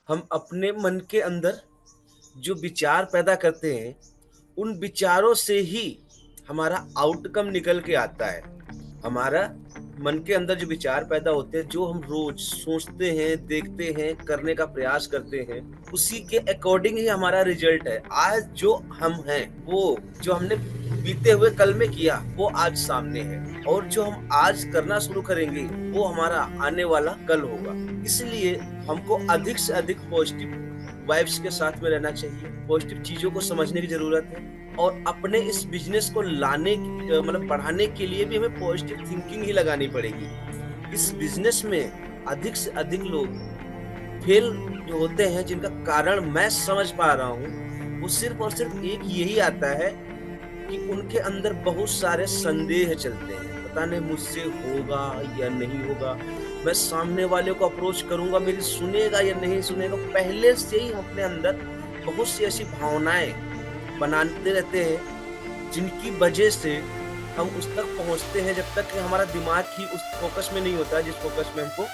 हम अपने मन के अंदर जो विचार पैदा करते हैं, उन विचारों से ही हमारा आउटकम निकल के आता है। हमारा मन के अंदर जो विचार पैदा होते हैं, जो हम रोज़ सोचते हैं, देखते हैं, करने का प्रयास करते हैं, उसी के अकॉर्डिंग ही हमारा रिज़ल्ट है। आज जो हम हैं, वो जो हमने बीते हुए कल में किया, वो आज सामने है और जो हम आज करना शुरू करेंगे, वो हमारा आने वाला कल होगा। इसलिए हमको अधिक से अधिक पॉज़िटिव वाइब्स के साथ में रहना चाहिए, पॉज़िटिव चीज़ों को समझने की ज़रूरत है और अपने इस बिज़नेस को मतलब बढ़ाने के लिए भी हमें पॉज़िटिव थिंकिंग ही लगानी पड़ेगी। इस बिज़नेस में अधिक से अधिक लोग फेल जो होते हैं, जिनका कारण मैं समझ पा रहा हूँ, वो सिर्फ़ और सिर्फ़ एक यही आता है कि उनके अंदर बहुत सारे संदेह चलते हैं। पता नहीं मुझसे होगा या नहीं होगा, मैं सामने वाले को अप्रोच करूँगा, मेरी सुनेगा या नहीं सुनेगा। पहले से ही हम अपने अंदर बहुत सी ऐसी भावनाएँ बनाते रहते हैं, जिनकी वजह से हम उस तक पहुँचते हैं जब तक कि हमारा दिमाग ही उस फ़ोकस में नहीं होता जिस फ़ोकस में हमको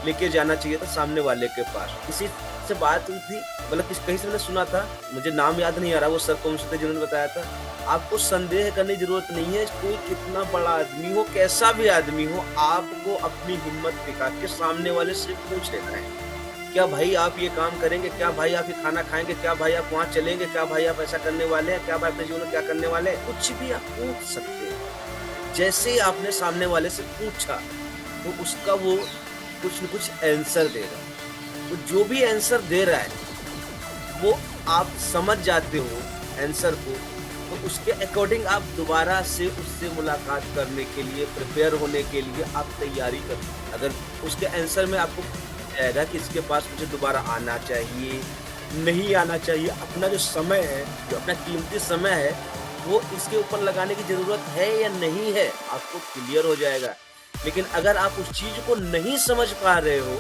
लेके जाना चाहिए था सामने वाले के पास। किसी से बात हुई थी, मतलब कहीं से मैंने सुना था, मुझे नाम याद नहीं आ रहा वो सर कौन से थे जिन्होंने बताया था, आपको संदेह करने की ज़रूरत नहीं है, कोई कितना बड़ा आदमी हो, कैसा भी आदमी हो, आपको अपनी हिम्मत दिखा के सामने वाले से पूछ लेना है। क्या भाई आप ये काम करेंगे? क्या भाई आप ये खाना खाएँगे? क्या भाई आप वहाँ चलेंगे? क्या भाई आप ऐसा करने वाले हैं? क्या भाई अपने जीवन में क्या करने वाले हैं? कुछ भी आप पूछ सकते हैं। जैसे ही आपने सामने वाले से पूछा, तो उसका वो कुछ न कुछ आंसर देगा। तो जो भी आंसर दे रहा है, वो आप समझ जाते हो आंसर को, तो उसके अकॉर्डिंग आप दोबारा से उससे मुलाकात करने के लिए, प्रिपेयर होने के लिए आप तैयारी करो। अगर उसके आंसर में आपको जाएगा कि इसके पास मुझे दोबारा आना चाहिए, नहीं आना चाहिए, अपना जो समय है, जो अपना कीमती समय है, वो इसके ऊपर लगाने की ज़रूरत है या नहीं है, आपको क्लियर हो जाएगा। लेकिन अगर आप उस चीज़ को नहीं समझ पा रहे हो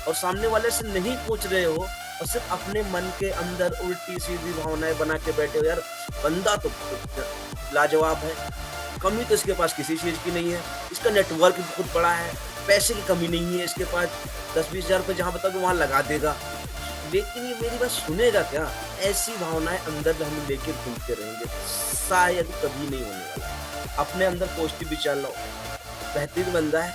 और सामने वाले से नहीं पूछ रहे हो और सिर्फ अपने मन के अंदर उल्टी-सीधी भावनाएँ बना के बैठे हो, यार बंदा तो लाजवाब है, कमी तो इसके पास किसी चीज़ की नहीं है, इसका नेटवर्क भी बहुत बड़ा है, पैसे की कमी नहीं है इसके पास, 10-20 हज़ार रुपए जहाँ बताओगे वहाँ लगा देगा। लेकिन ये मेरी बात सुनेगा क्या? ऐसी भावनाएँ अंदर हम लेके घूमते रहेंगे, शायद कभी नहीं होने वाला। अपने अंदर पॉजिटिव विचार लाओ, बेहतरीन बंदा है,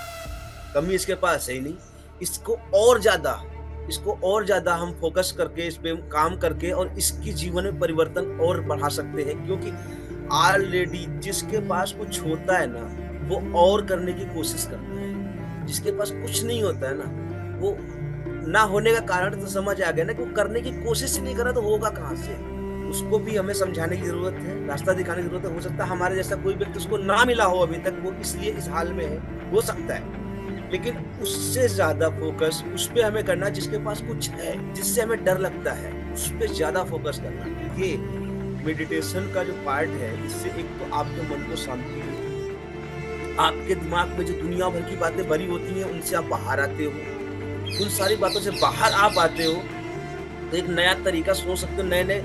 कमी इसके पास है ही नहीं। इसको और ज़्यादा हम फ़ोकस करके इस पे काम करके और इसकी जीवन में परिवर्तन और बढ़ा सकते हैं, क्योंकि ऑलरेडी जिसके पास कुछ होता है ना, वो और करने की कोशिश करता है। जिसके पास कुछ नहीं होता है ना, वो ना होने का कारण तो समझ आ गया ना कि वो करने की कोशिश ही नहीं कर रहा, तो होगा कहाँ से? उसको भी हमें समझाने की ज़रूरत है, रास्ता दिखाने की ज़रूरत है। हो सकता है हमारे जैसा कोई व्यक्ति उसको ना मिला हो अभी तक, वो इसलिए इस हाल में है, हो सकता है। लेकिन उससे ज़्यादा फ़ोकस उस पे हमें करना है जिसके पास कुछ है, जिससे हमें डर लगता है, उस पे ज़्यादा फ़ोकस करना है। ये मेडिटेशन का जो पार्ट है, इससे एक तो आपके मन को शांति मिलती है। आपके दिमाग में जो दुनिया भर की बातें भरी होती हैं, उनसे आप बाहर आते हो। उन सारी बातों से बाहर आप आते हो, तो एक नया तरीका सोच सकते हो, नए-नए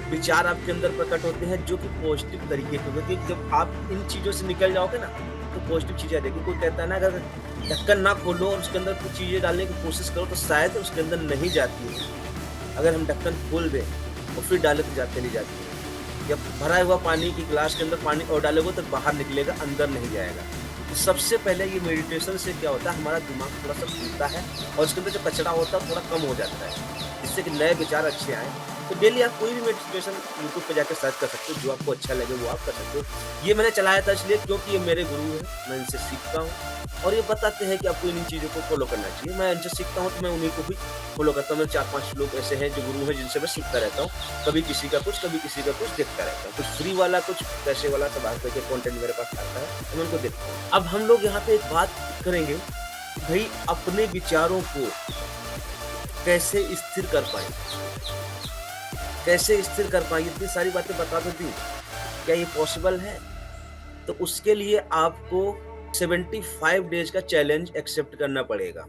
विचार आपके अंदर प्रकट होते हैं जो कि पॉजिटिव तरीके के होते हैं। जब आप इन चीज़ों से निकल जाओगे ना, तो पॉजिटिव चीज़ें आएगी। कोई कहता है ना, अगर ढक्कन ना खोलो और उसके अंदर कुछ चीज़ें डालने की कोशिश करो, तो शायद उसके अंदर नहीं जाती है। अगर हम ढक्कन खोल दें और फिर डालें तो चली जाती है। या भरा हुआ पानी की ग्लास के अंदर पानी और डालोगे तो बाहर निकलेगा, अंदर नहीं जाएगा। तो सबसे पहले ये मेडिटेशन से क्या होता है, हमारा दिमाग थोड़ा-सा खुलता है और उसके अंदर जो कचरा होता है थोड़ा कम हो जाता है, जिससे कि नए विचार अच्छे आएँ। तो डेली आप कोई भी मेडिटेशन यूट्यूब पे जाके सर्च कर सकते हो, जो आपको अच्छा लगे वो आप कर सकते हो। ये मैंने चलाया था इसलिए क्योंकि ये मेरे गुरु हैं, मैं इनसे सीखता हूँ और ये बताते हैं कि आपको इन चीज़ों को फ़ॉलो करना चाहिए। मैं इनसे सीखता हूँ तो मैं उन्हीं को भी फ़ॉलो करता हूँ। मेरे 4-5 लोग ऐसे हैं जो गुरु हैं, जिनसे मैं सीखता रहता हूँ। कभी किसी का कुछ, कभी किसी का कुछ देखता रहता हूँ। कुछ फ्री वाला, कुछ पैसे वाला, सब हर तरह के कंटेंट मेरे पास आता है, तो मैं उनको देखता हूँ। अब हम लोग यहाँ पे एक बात करेंगे, भई अपने विचारों को कैसे स्थिर कर पाएँ? कैसे स्थिर कर पाएँ? इतनी सारी बातें बता तो दी, क्या ये पॉसिबल है? तो उसके लिए आपको 75 डेज़ का चैलेंज एक्सेप्ट करना पड़ेगा।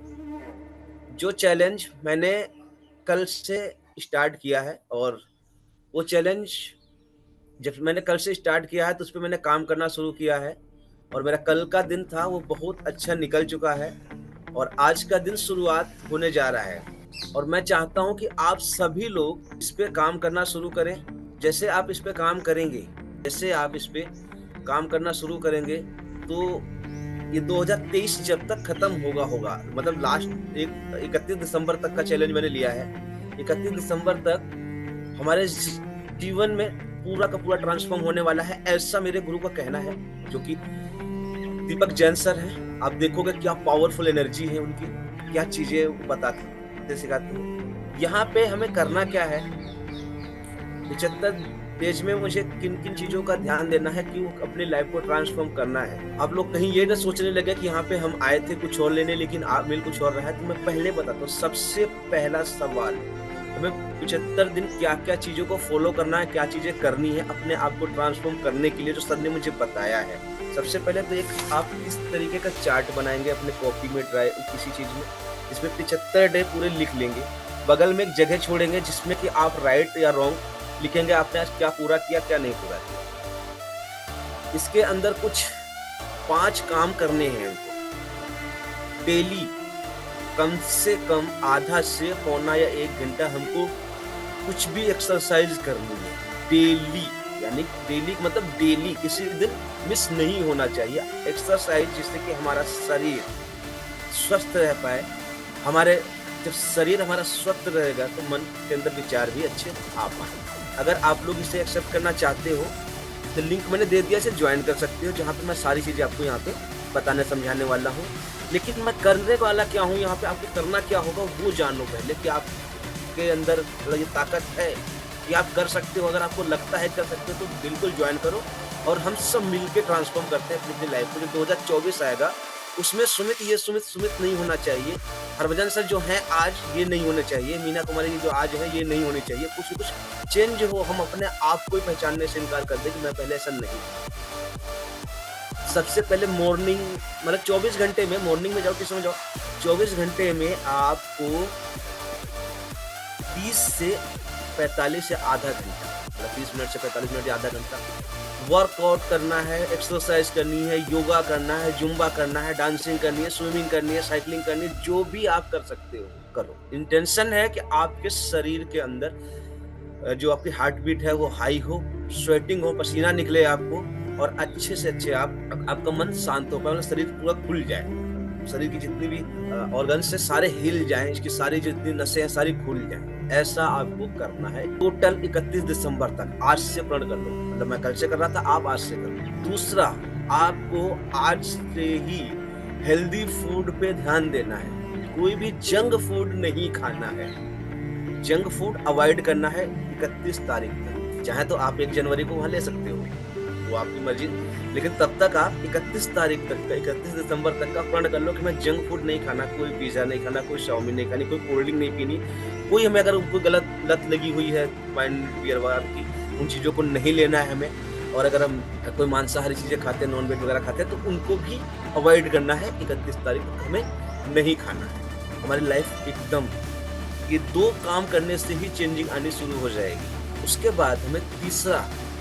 जो चैलेंज मैंने कल से स्टार्ट किया है और वो चैलेंज जब मैंने कल से स्टार्ट किया है, तो उसपे मैंने काम करना शुरू किया है और मेरा कल का दिन था वो बहुत अच्छा निकल चुका है और आज का दिन शुरुआत होने जा रहा है। और मैं चाहता हूँ कि आप सभी लोग इस पे काम करना शुरू करें। जैसे आप इस पे काम करेंगे, जैसे आप इस पे काम करना शुरू करेंगे, तो ये 2023 जब तक खत्म होगा मतलब लास्ट एक 31 दिसंबर तक का चैलेंज मैंने लिया है। 31 दिसंबर तक हमारे जीवन में पूरा का पूरा ट्रांसफॉर्म होने वाला है, ऐसा मेरे गुरु का कहना है, जो कि दीपक जैन सर हैं। आप देखोगे क्या पावरफुल एनर्जी है उनकी, क्या चीजें बताते सिखाते हैं। यहाँ पे हमें करना क्या है, 75 पेज में मुझे किन किन चीजों का ध्यान देना है कि अपनी लाइफ को ट्रांसफॉर्म करना है। आप लोग कहीं ये ना सोचने लगे कि यहाँ पे हम आए थे कुछ और लेने, लेकिन आप मिल कुछ और रहा है। तो मैं पहले बताता हूँ, सबसे पहला सवाल, हमें 75 दिन क्या क्या चीजों को फॉलो करना है, क्या चीजें करनी है अपने आप को ट्रांसफॉर्म करने के लिए, जो सर ने मुझे बताया है। सबसे पहले तो एक आप इस तरीके का चार्ट बनाएंगे अपने कॉपी में, ड्राई किसी चीज में, इसमें 75 डे पूरे लिख लेंगे। बगल में एक जगह छोड़ेंगे जिसमें कि आप राइट या रॉन्ग लिखेंगे, आपने आज क्या पूरा किया, क्या नहीं पूरा किया। इसके अंदर कुछ 5 काम करने हैं हमको डेली। कम से कम आधा से पौना या 1 घंटा हमको कुछ भी एक्सरसाइज करनी है डेली। यानी डेली मतलब डेली, किसी दिन मिस नहीं होना चाहिए एक्सरसाइज, जिससे कि हमारा शरीर स्वस्थ रह पाए। हमारे जब शरीर हमारा स्वस्थ रहेगा तो मन के अंदर विचार भी अच्छे आ पाए। अगर आप लोग इसे एक्सेप्ट करना चाहते हो तो लिंक मैंने दे दिया, इसे ज्वाइन कर सकते हो, जहाँ पे मैं सारी चीज़ें आपको यहाँ पे बताने समझाने वाला हूँ। लेकिन मैं करने वाला क्या हूँ यहाँ पे, आपको करना क्या होगा वो जानो पहले, कि आपके अंदर ये ताकत है कि आप कर सकते हो। अगर आपको लगता है कर सकते हो तो बिल्कुल ज्वाइन करो, और हम सब मिलके ट्रांसफॉर्म करते हैं अपनी लाइफ को। जो 2024 आएगा उसमें सुमित नहीं होना चाहिए, हरभजन सर जो हैं आज ये नहीं होने चाहिए, मीना कुमारी जी जो आज है ये नहीं होनी चाहिए। कुछ चेंज हो, हम अपने आप को ही पहचानने से इनकार कर दें कि मैं पहले ऐसा नहीं। सबसे पहले मॉर्निंग मतलब 24 घंटे में, मॉर्निंग में जाओ किस समय जाओ, 24 घंटे में आपको 30 से 45 या आधा घंटा, मतलब 30 मिनट से 45 मिनट या आधा घंटा वर्कआउट करना है, एक्सरसाइज करनी है, योगा करना है, जुम्बा करना है, डांसिंग करनी है, स्विमिंग करनी है, साइकिलिंग करनी है, जो भी आप कर सकते हो करो। इंटेंशन है कि आपके शरीर के अंदर जो आपकी हार्ट बीट है वो हाई हो, स्वेटिंग हो, पसीना निकले आपको, और अच्छे से अच्छे आपका मन शांत हो पाए, मतलब शरीर पूरा खुल जाए, शरीर की जितनी भी ऑर्गन्स है सारे हिल जाएं, इसकी सारी जितनी नसें हैं सारी खुल जाएं। ऐसा आपको करना है टोटल 31 दिसंबर तक। आज से प्रण कर लो, मतलब मैं कल से कर रहा था, आप आज से करो। दूसरा, आपको आज से ही हेल्दी फूड पे ध्यान देना है। कोई भी जंक फूड नहीं खाना है, जंक फूड अवॉइड करना है 31 तारीख तक। चाहे तो आप 1 जनवरी को वहां ले सकते हो, वो आपकी मर्जी, लेकिन तब तक आप 31 तारीख तक का, 31 दिसंबर तक का प्रण कर लो कि मैं जंक फूड नहीं खाना, कोई पिज्जा नहीं खाना, कोई चाउमीन नहीं खानी, कोई कोल्ड ड्रिंक नहीं पीनी। कोई हमें अगर उनको गलत लत लगी हुई है वाइन बियर वगैरह की, उन चीज़ों को नहीं लेना है हमें। और अगर हम कोई मांसाहारी चीज़ें खाते हैं, नॉन वेज वगैरह खाते हैं, तो उनको भी अवॉइड करना है। 31 तारीख तक हमें नहीं खाना है। हमारी लाइफ एकदम ये 2 काम करने से ही चेंजिंग आनी शुरू हो जाएगी। उसके बाद हमें तीसरा,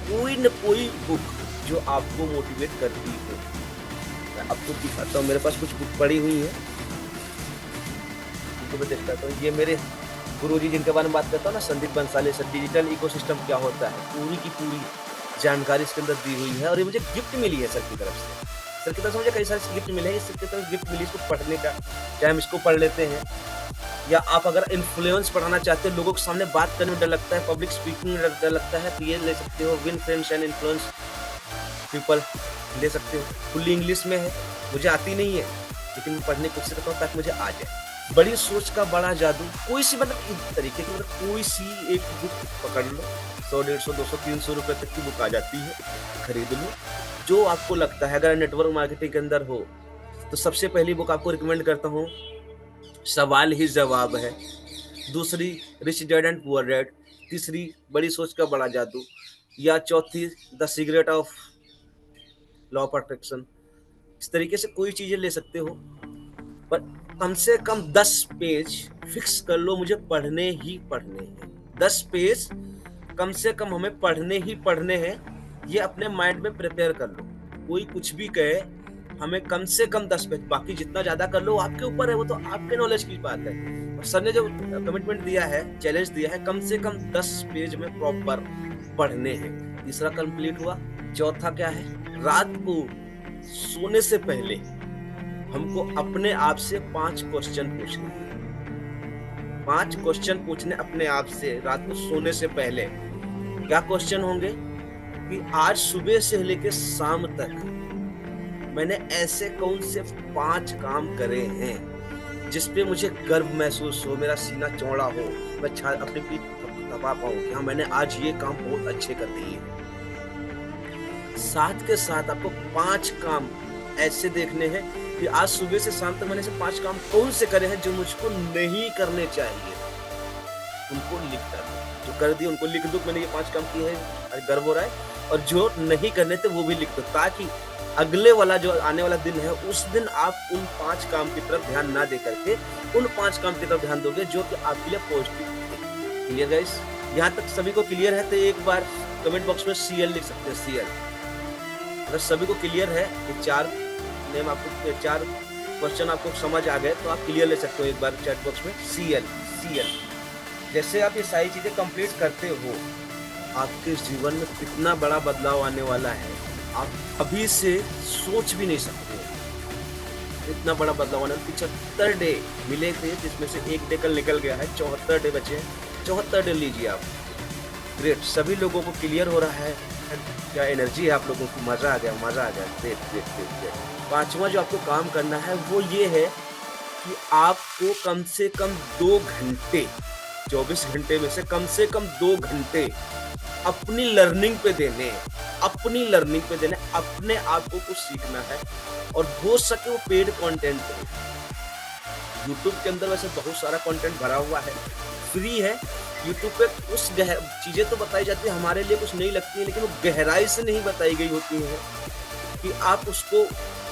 कोई न कोई बुक जो आपको मोटिवेट करती हो। मैं आपको दिखाता हूँ, मेरे पास कुछ बुक पड़ी हुई है, उनको मैं देखता हूँ। ये मेरे गुरुजी जिनके बारे में बात करता हूँ ना, Sandeep Bhansali sir, digital ecosystem क्या होता है, पूरी की पूरी जानकारी इसके अंदर दी हुई है। और ये मुझे गिफ्ट मिली है सर की तरफ से। सर की तरफ से मुझे कई सारे गिफ्ट मिले हैं, इसकी तरफ गिफ्ट मिली इसको पढ़ने का, चाहे हम इसको पढ़ लेते हैं, या आप अगर इन्फ्लुएंस पढ़ाना चाहते हो, लोगों के सामने बात करने में डर लगता है, पब्लिक स्पीकिंग में डर लगता है, तो ये ले सकते हो। Win friends and influence people ले सकते हो। फुल्ली इंग्लिश में है, मुझे आती नहीं है, लेकिन मैं पढ़ने की कोशिश करता हूँ ताकि मुझे आ जाए। बड़ी सोच का बड़ा जादू, कोई सी मतलब इस तरीके की, मतलब कोई सी एक बुक पकड़ लो, 100, 150, 200, 300 रुपए तक की बुक आ जाती है, खरीद लो जो आपको लगता है। अगर नेटवर्क मार्केटिंग के अंदर हो तो सबसे पहली बुक आपको रिकमेंड करता हूँ, सवाल ही जवाब है। दूसरी, rich dad and poor dad. तीसरी, बड़ी सोच का बड़ा जादू। या चौथी, the secret of law of attraction. इस तरीके से कोई चीजें ले सकते हो, पर कम से कम 10 पेज फिक्स कर लो, मुझे पढ़ने ही पढ़ने हैं। 10 पेज कम से कम हमें पढ़ने ही पढ़ने हैं, ये अपने माइंड में प्रिपेयर कर लो। कोई कुछ भी कहे, हमें कम से कम 10 पेज, बाकी जितना ज़्यादा कर लो आपके ऊपर है, वो तो आपके नॉलेज की बात है। और सर ने जो कमिटमेंट दिया है, चैलेंज दिया है, कम से कम 10 पेज में प्रॉपर पढ़ने हैं। तीसरा कंप्लीट हुआ। चौथा क्या है? रात को सोने से पहले हमको अपने आप से 5 क्वेश्चन पूछने हैं। 5 क्वेश्चन पूछने अपने आप से रात को सोने से पहले। क्या क्वेश्चन होंगे? कि आज सुबह से लेकर शाम तक मैंने ऐसे कौन से 5 काम करे हैं जिसपे मुझे गर्व महसूस हो, मेरा सीना चौड़ा हो, मैं अपनी पीठ थपथपा पाऊं कि हाँ मैंने आज ये काम बहुत अच्छे कर दिए हैं। साथ के साथ आपको 5 काम ऐसे देखने हैं कि आज सुबह से शाम तक मैंने ऐसे 5 काम कौन से करे हैं जो मुझको नहीं करने चाहिए, उनको लिख कर दो। जो कर दिए उनको लिख दो, मैंने ये 5 काम किए हैं, गर्व हो रहा है। और जो नहीं करने थे वो भी लिख दो, ताकि अगले वाला जो आने वाला दिन है उस दिन आप उन 5 काम की तरफ ध्यान ना दे करके उन 5 काम की तरफ ध्यान दोगे जो कि आपके लिए पॉजिटिव थे। Clear guys? यहाँ तक सभी को क्लियर है तो एक बार कमेंट बॉक्स में CL लिख सकते हैं, CL। अगर सभी को क्लियर है कि 4 नेम आपको 4 क्वेश्चन आपको समझ आ गए तो आप क्लियर ले सकते हो एक बार चैट बॉक्स में CL। जैसे आप ये सारी चीजें कंप्लीट करते हो, आपके जीवन में कितना बड़ा बदलाव आने वाला है आप अभी से सोच भी नहीं सकते। इतना बड़ा बदलाव आने वाला। 75 डे मिले थे जिसमें से एक डे कल निकल गया है, 74 डे बचे हैं। 74 डे लीजिए आप। ग्रेट, सभी लोगों को क्लियर हो रहा है। क्या एनर्जी है आप लोगों को, मजा आ गया, मजा आ गया। ग्रेट। 5वां जो आपको काम करना है वो ये है कि आपको कम से कम 2 घंटे, 24 घंटे में से कम 2 घंटे अपनी लर्निंग पे देने, अपने आप को कुछ सीखना है। और हो सके वो पेड कंटेंट है। यूट्यूब के अंदर वैसे बहुत सारा कंटेंट भरा हुआ है, फ्री है। यूट्यूब पे उस चीजें तो बताई जाती है हमारे लिए कुछ नहीं लगती है, लेकिन वो गहराई से नहीं बताई गई होती है कि आप उसको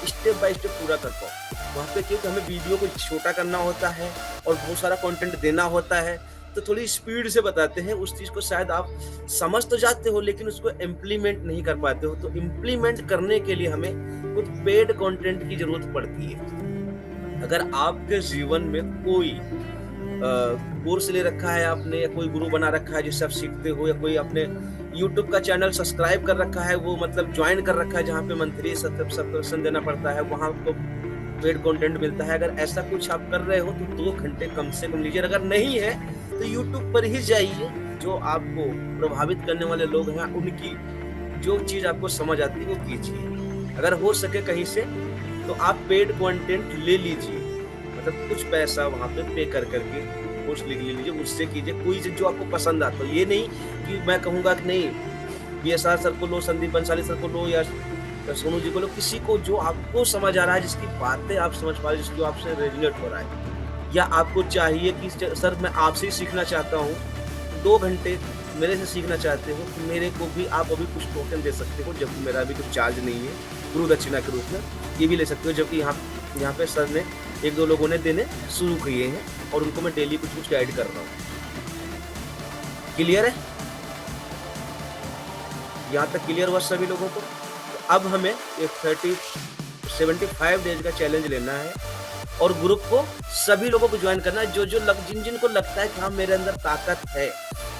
स्टेप बाय स्टेप पूरा कर पाओ। वहाँ पे क्योंकि हमें वीडियो को छोटा करना होता है और बहुत सारा कंटेंट देना होता है, तो थोड़ी स्पीड से बताते हैं। उस चीज को शायद आप समझ तो जाते हो लेकिन उसको इम्प्लीमेंट नहीं कर पाते हो। तो इम्प्लीमेंट करने के लिए हमें कुछ पेड कंटेंट की जरूरत पड़ती है। अगर आपके जीवन में कोई कोर्स ले रखा है आपने, या कोई गुरु बना रखा है जिससे आप सीखते हो, या कोई आपने यूट्यूब का चैनल सब्सक्राइब कर रखा है, वो मतलब ज्वाइन कर रखा है जहाँ पे मंथली सब्सक्रिप्शन देना पड़ता है, वहाँ आपको पेड कंटेंट मिलता है। अगर ऐसा कुछ आप कर रहे हो तो 2 घंटे कम से कम लीजिए। अगर नहीं है तो यूट्यूब पर ही जाइए, जो आपको प्रभावित करने वाले लोग हैं उनकी जो चीज आपको समझ आती है वो कीजिए। अगर हो सके कहीं से तो आप पेड कंटेंट ले लीजिए, मतलब कुछ पैसा वहाँ पे पे कर करके कोर्स लिख लीजिए, उससे कीजिए कोई चीज जो आपको पसंद आता हो। ये नहीं कि मैं कहूँगा कि नहीं BSR सर को लो, संदीप बंसाली सर को लो, या सोनू जी को लो, किसी को जो आपको समझ आ रहा है, जिसकी बातें आप समझ पा रहे, जिसको आपसे रेजोनेट हो रहा है। या आपको चाहिए कि सर मैं आपसे ही सीखना चाहता हूँ, 2 घंटे मेरे से सीखना चाहते हो तो मेरे को भी आप अभी कुछ टोकन दे सकते हो, जबकि मेरा अभी कुछ चार्ज नहीं है, गुरु दक्षिणा के रूप में ये भी ले सकते हो। जबकि यहाँ पे सर ने 1-2 लोगों ने देने शुरू किए हैं और उनको मैं डेली कुछ गाइड कर रहा हूँ। क्लियर है? यहाँ तक क्लियर हुआ सभी लोगों को? तो अब हमें एक 75 डेज का चैलेंज लेना है और ग्रुप को सभी लोगों को ज्वाइन करना है। जिन को लगता है कि हाँ मेरे अंदर ताकत है,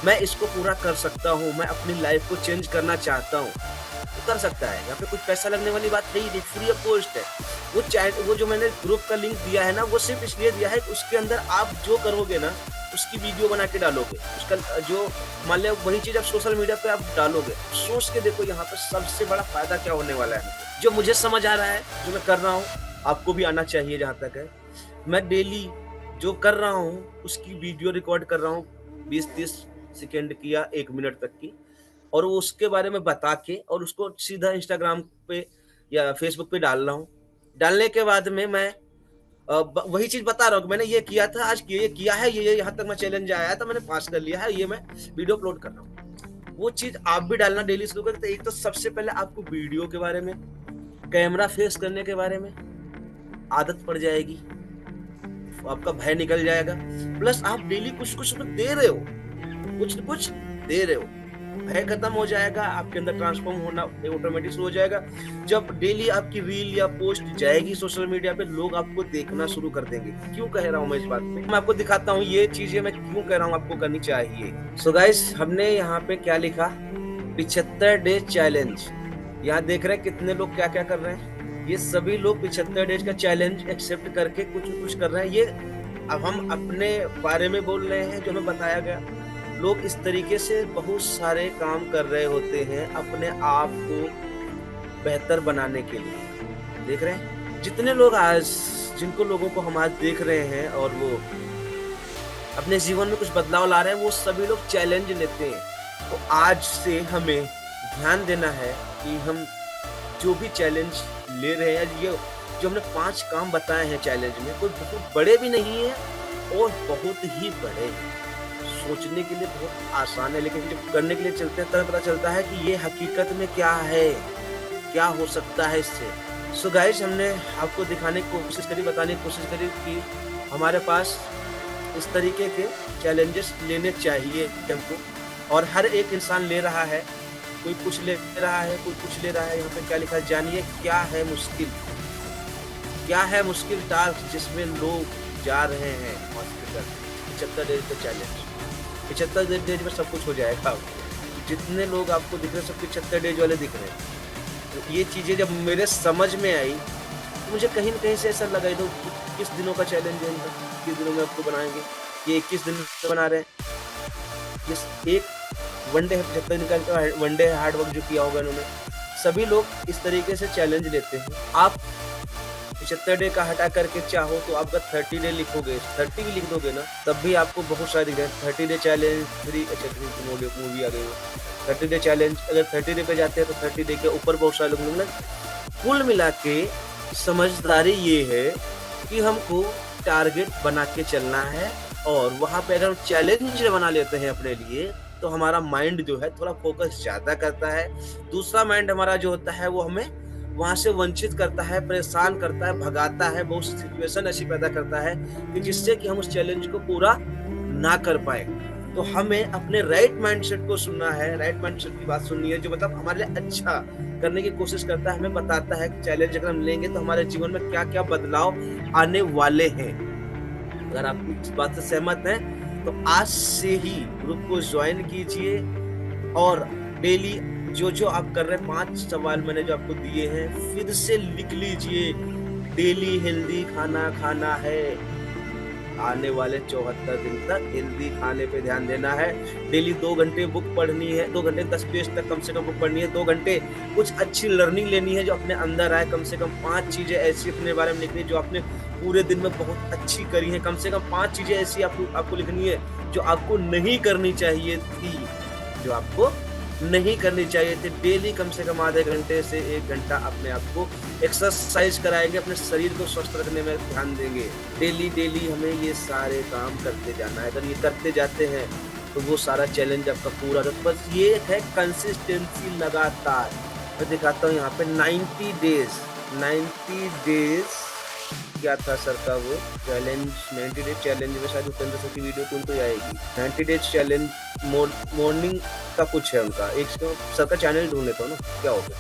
मैं इसको पूरा कर सकता हूँ, मैं अपनी लाइफ को चेंज करना चाहता हूँ, तो कर सकता है। यहाँ पे कुछ पैसा लगने वाली बात है ही नहीं, फ्री ऑफ कॉस्ट है। वो जो मैंने ग्रुप का लिंक दिया है ना, वो सिर्फ इसलिए दिया है कि उसके अंदर आप जो करोगे ना उसकी वीडियो बना के डालोगे, उसका जो मान लो वही चीज आप सोशल मीडिया पे आप डालोगे, सोच के देखो यहाँ पे सबसे बड़ा फायदा क्या होने वाला है। जो मुझे समझ आ रहा है, जो मैं कर रहा हूँ, आपको भी आना चाहिए। जहाँ तक है मैं डेली जो कर रहा हूँ उसकी वीडियो रिकॉर्ड कर रहा हूँ 20-30 सेकेंड की या 1 मिनट तक की, और वो उसके बारे में बता के और उसको सीधा इंस्टाग्राम पे या फेसबुक पे डाल रहा हूँ। डालने के बाद में मैं वही चीज बता रहा हूँ कि मैंने ये किया था, आज ये किया है, ये यहाँ तक मैं चैलेंज आया था, मैंने पास कर लिया है, ये मैं वीडियो अपलोड कर रहा हूँ। वो चीज आप भी डालना डेली शुरू करें। तो एक तो सबसे पहले आपको वीडियो के बारे में, कैमरा फेस करने के बारे में आदत पड़ जाएगी, आपका भय निकल जाएगा। प्लस आप डेली कुछ दे रहे हो, कुछ दे रहे हो, भय खत्म हो जाएगा, आपके अंदर ट्रांसफॉर्म होना ऑटोमेटिक शुरू हो जाएगा। जब डेली आपकी रील या पोस्ट जाएगी सोशल मीडिया पे, लोग आपको देखना शुरू कर देंगे। क्यों कह रहा हूँ मैं इस बात पे? मैं आपको दिखाता हूँ ये चीजें मैं क्यों कह रहा हूँ आपको करनी चाहिए। सो गाइस, हमने यहाँ पे क्या लिखा, 75 डे चैलेंज। यहाँ देख रहे हैं कितने लोग क्या क्या कर रहे हैं। ये सभी लोग 75 डेज का चैलेंज एक्सेप्ट करके कुछ कर रहे हैं। ये अब हम अपने बारे में बोल रहे हैं जो हमें बताया गया। लोग इस तरीके से बहुत सारे काम कर रहे होते हैं अपने आप को बेहतर बनाने के लिए। देख रहे हैं जितने लोग आज, जिनको लोगों को हम आज देख रहे हैं और वो अपने जीवन में कुछ बदलाव ला रहे हैं, वो सभी लोग चैलेंज लेते हैं। तो आज से हमें ध्यान देना है कि हम जो भी चैलेंज ले रहे हैं, ये जो हमने 5 काम बताए हैं चैलेंज में, कोई बहुत बड़े भी नहीं है और बहुत ही बड़े हैं। सोचने के लिए बहुत आसान है, लेकिन जब करने के लिए चलते हैं तब पता चलता है कि ये हकीकत में क्या है, क्या हो सकता है इससे। सो गाइस, हमने आपको दिखाने की कोशिश करी, बताने की कोशिश करी कि हमारे पास इस तरीके के चैलेंजेस लेने चाहिए हमको, और हर एक इंसान ले रहा है। कोई कुछ ले रहा है, कोई कुछ ले रहा है। यहाँ पे क्या लिखा है, जानिए क्या है मुश्किल, क्या है मुश्किल टास्क जिसमें लोग जा रहे हैं हॉस्पिटल। 75 डेज का चैलेंज, 75 डेज में सब कुछ हो जाएगा। जितने लोग आपको दिख रहे हैं सब 75 डेज वाले दिख रहे हैं। तो ये चीज़ें जब मेरे समझ में आई तो मुझे कहीं न कहीं से ऐसा लगा, तो 21 दिनों का चैलेंज है इनका, 21 दिनों में आपको बनाएंगे। ये 21 दिन बना रहे हैं। ये एक वनडे है, 75 दिन का वनडे है हार्ड वर्क जो किया होगा इन्होंने। सभी लोग इस तरीके से चैलेंज लेते हैं। आप 75 डे का हटा करके चाहो तो आपका 30 डे लिखोगे, 30 भी लिख दोगे ना, तब भी आपको बहुत सारी 30 डे चैलेंज 3 मूवी आ गई। 30 डे चैलेंज, अगर 30 डे पे जाते हैं तो 30 डे के ऊपर बहुत सारे लोग मिलेंगे। कुल मिला के समझदारी ये है कि हमको टारगेट बना के चलना है, और वहाँ पे अगर हम चैलेंज बना लेते हैं अपने लिए तो हमारा माइंड जो है थोड़ा फोकस ज़्यादा करता है। दूसरा माइंड हमारा जो होता है वो हमें वहाँ से वंचित करता है, परेशान करता है, भगाता है, बहुत सिचुएशन ऐसी पैदा करता है कि जिससे कि हम उस चैलेंज को पूरा ना कर पाए। तो हमें अपने राइट माइंडसेट को सुनना है, राइट माइंडसेट की बात सुननी है, जो मतलब हमारे लिए अच्छा करने की कोशिश करता है, हमें बताता है कि चैलेंज अगर हम लेंगे तो हमारे जीवन में क्या-क्या बदलाव आने वाले हैं। अगर आप इस बात से सहमत हैं तो आज से ही ग्रुप को ज्वाइन कीजिए, और डेली जो आप कर रहे हैं, 5 सवाल मैंने जो आपको दिए हैं फिर से लिख लीजिए। डेली हेल्दी खाना खाना है, आने वाले 74 दिन तक हेल्दी खाने पे ध्यान देना है। डेली 2 घंटे बुक पढ़नी है, 2 घंटे 10 पेज तक कम से कम बुक पढ़नी है। 2 घंटे कुछ अच्छी लर्निंग लेनी है जो अपने अंदर आए। कम से कम 5 चीजें ऐसी अपने बारे में लिखनी है जो आपने पूरे दिन में बहुत अच्छी करी है। कम से कम 5 चीजें ऐसी आपको लिखनी है जो आपको नहीं करनी चाहिए थी, जो आपको नहीं करनी चाहिए थी। डेली कम से कम आधे घंटे से 1 घंटा अपने आप को एक्सरसाइज कराएंगे, अपने शरीर को स्वस्थ रखने में ध्यान देंगे। डेली हमें ये सारे काम करते जाना है। अगर ये करते जाते हैं तो वो सारा चैलेंज आपका पूरा होगा। बस ये है कंसिस्टेंसी, लगातार। मैं दिखाता हूँ यहाँ पे 90 डेज क्या था सर का वो चैलेंज। 90 डेज चैलेंज में शायद उपेंद्र सर की वीडियो तो उनको आएगी। 90 डेज चैलेंज मॉर्निंग का कुछ है उनका, एक सर का चैनल ढूंढ लेता हूँ ना, क्या हो गया,